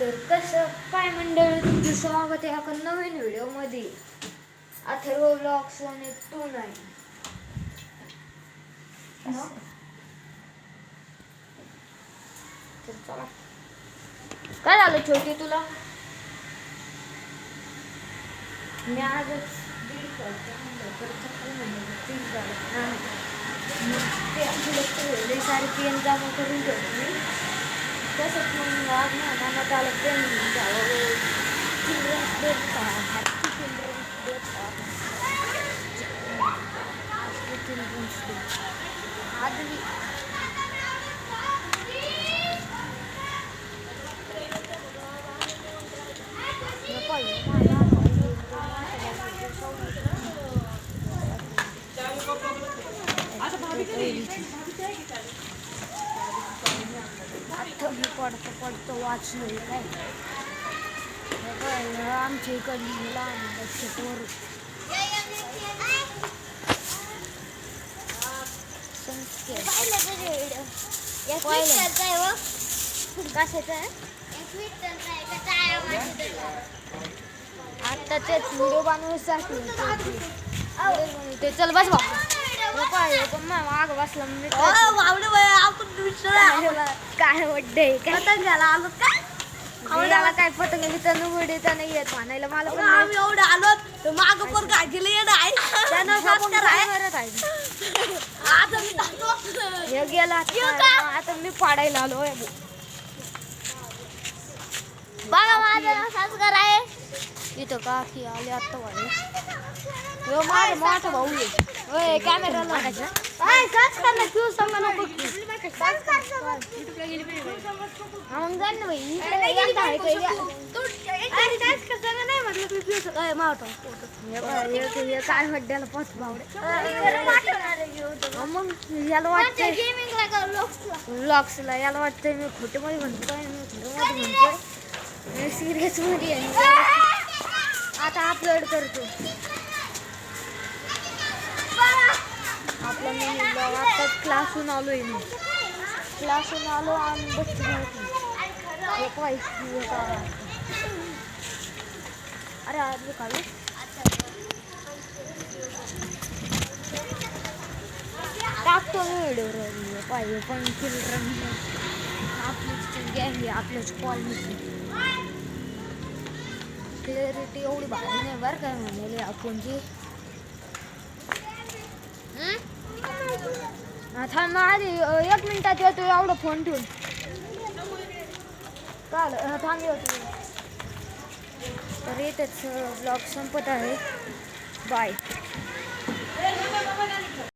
तर कसं काय मंडळी, तुमचं स्वागत आहे एका नवीन व्हिडिओमध्ये. अथर्व ब्लॉग्स आणि तू नाही तर चला. काय झालं छोटी तुला? मी आजच ते सारे पेन जमा करून ठेवले. तसंच मग आज ना मनात आलं पेन घ्यावं. Children's day happy children's day. Children's day आधी पडतो वाचलं काय आमच्या इकडली लहान वर आता तेच व्हिडिओ बनवण्यासाठी चल बस माग बसला काय वाटतंय काय काय पतंग मित्रांनो उडीचा नाही येत म्हणायला मला पण आम्ही एवढं आलो तर माग पण गाडीला येणं आहे हे गेला आता मी पाडायला आलो. बघा माझं संस्कार आहे इथं काकी आले आता वाले माझा मोठा भाऊ आहे. कॅमेरा लागायचा संस्कार क्यू सांगा नको मग जाण ना भाई काय हड्ड्याला पाच भावडे मग याला वाटतंय ब्लॉग्सला याला वाटतंय मी खोटं मध्ये म्हणतोय मी खरं मध्ये म्हणतोय मी सिरियस मध्ये आता अपलोड करतो आपला मी ब्लॉग. आताच क्लासून आलोय मी क्लासून आलो आणि बसली अरे आज काढू टाकतो मी व्हिडिओ पाहिजे पण चिल्ड्रन आपलीच आपल्याच कॉलनीची क्लिअरिटी एवढी भारी नाही बरं काय म्हणाले आपणची. थांब आधी 1 मिनिटात येतो एवढं फोन ठेवून चाल थांब येतो. तर इथेच ब्लॉग संपत आहे. बाय.